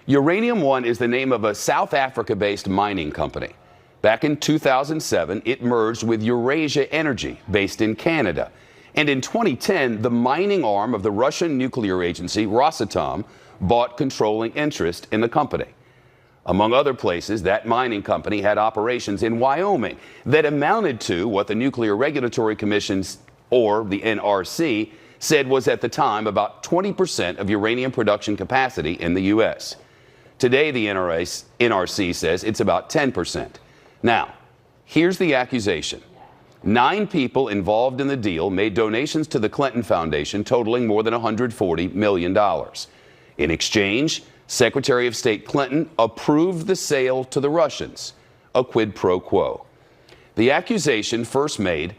Uranium One is the name of a South Africa-based mining company. Back in 2007, it merged with Eurasia Energy, based in Canada. And in 2010, the mining arm of the Russian nuclear agency, Rosatom, bought controlling interest in the company. Among other places, that mining company had operations in Wyoming that amounted to what the Nuclear Regulatory Commission, or the NRC, said was at the time about 20% of uranium production capacity in the U.S. Today, the NRC says it's about 10%. Now, here's the accusation. 9 people involved in the deal made donations to the Clinton Foundation totaling more than $140 million. In exchange, Secretary of State Clinton approved the sale to the Russians, a quid pro quo. The accusation first made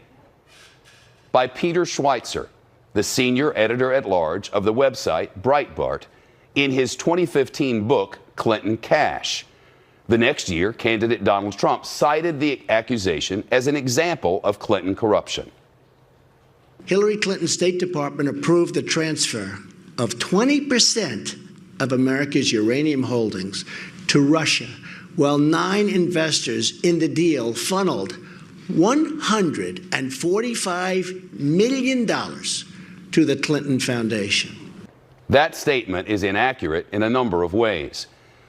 by Peter Schweitzer, the senior editor-at-large of the website Breitbart, in his 2015 book, Clinton Cash. The next year, candidate Donald Trump cited the accusation as an example of Clinton corruption. Hillary Clinton's State Department approved the transfer of 20% of America's uranium holdings to Russia, while 9 investors in the deal funneled $145 million to the Clinton Foundation. That statement is inaccurate in a number of ways.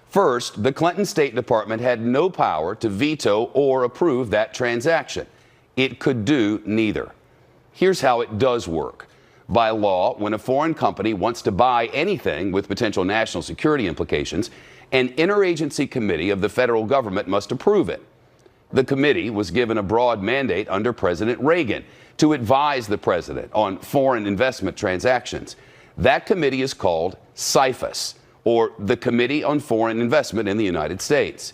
First, the Clinton State Department had no power to veto or approve that transaction. It could do neither. Here's how it does work. By law, when a foreign company wants to buy anything with potential national security implications, an interagency committee of the federal government must approve it. The committee was given a broad mandate under President Reagan to advise the president on foreign investment transactions. That committee is called CIFIS, or the Committee on Foreign Investment in the United States.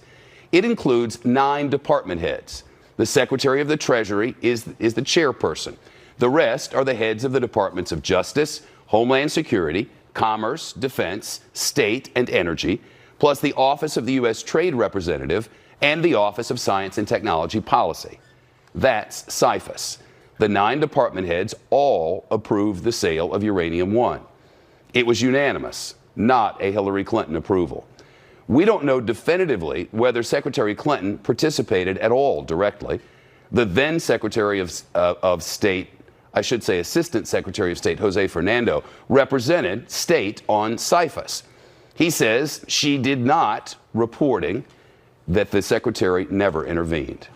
It includes 9 department heads. The Secretary of the Treasury is the chairperson. The rest are the heads of the Departments of Justice, Homeland Security, Commerce, Defense, State, and Energy, plus the Office of the U.S. Trade Representative and the Office of Science and Technology Policy. That's CIFIS. The 9 department heads all approved the sale of Uranium One. It was unanimous, not a Hillary Clinton approval. We don't know definitively whether Secretary Clinton participated at all directly. The then Secretary of State, I should say Assistant Secretary of State Jose Fernando, represented state on CIFIS. He says she did not, reporting that the Secretary never intervened.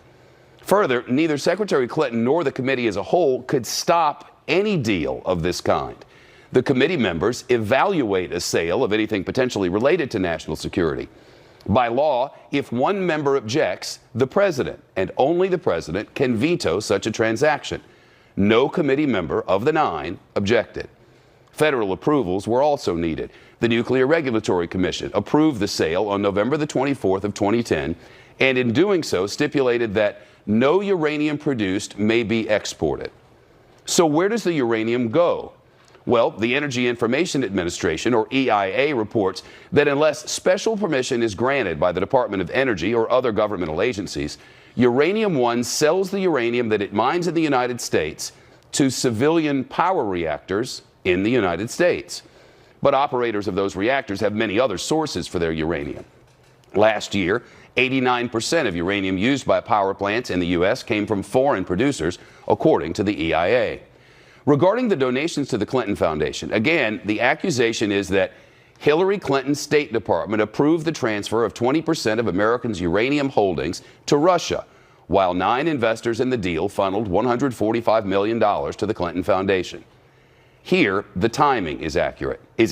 Further, neither Secretary Clinton nor the committee as a whole could stop any deal of this kind. The committee members evaluate a sale of anything potentially related to national security. By law, if one member objects, the president, and only the president, can veto such a transaction. No committee member of the 9 objected. Federal approvals were also needed. The Nuclear Regulatory Commission approved the sale on November the 24th of 2010, and in doing so stipulated that no uranium produced may be exported. So where does the uranium go? Well, the Energy Information Administration, or EIA, reports that unless special permission is granted by the Department of Energy or other governmental agencies, Uranium One sells the uranium that it mines in the United States to civilian power reactors in the United States. But operators of those reactors have many other sources for their uranium. Last year, 89% of uranium used by power plants in the U.S. came from foreign producers, according to the EIA. Regarding the donations to the Clinton Foundation, again, the accusation is that Hillary Clinton's State Department approved the transfer of 20% of Americans' uranium holdings to Russia, while 9 investors in the deal funneled $145 million to the Clinton Foundation. Here, the timing is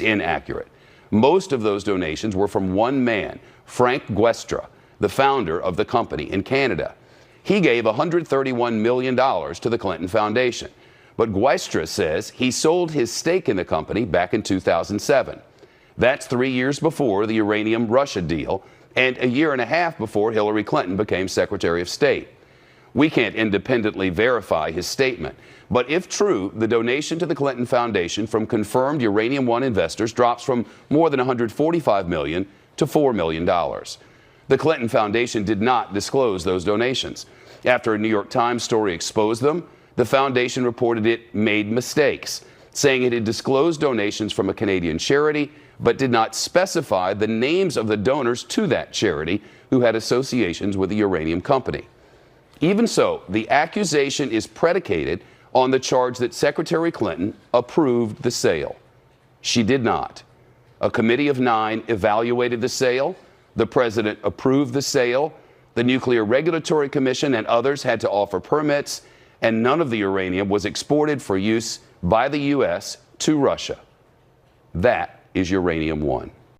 inaccurate. Most of those donations were from one man, Frank Guestra, the founder of the company in Canada. He gave $131 million to the Clinton Foundation. But Guestra says he sold his stake in the company back in 2007. That's 3 years before the uranium-Russia deal and a year and a half before Hillary Clinton became Secretary of State. We can't independently verify his statement, but if true, the donation to the Clinton Foundation from confirmed Uranium One investors drops from more than $145 million to $4 million. The Clinton Foundation did not disclose those donations. After a New York Times story exposed them, the foundation reported it made mistakes, saying it had disclosed donations from a Canadian charity, but did not specify the names of the donors to that charity who had associations with the uranium company. Even so, the accusation is predicated on the charge that Secretary Clinton approved the sale. She did not. A committee of 9 evaluated the sale. The president approved the sale. The Nuclear Regulatory Commission and others had to offer permits, and none of the uranium was exported for use by the U.S. to Russia. That is Uranium One.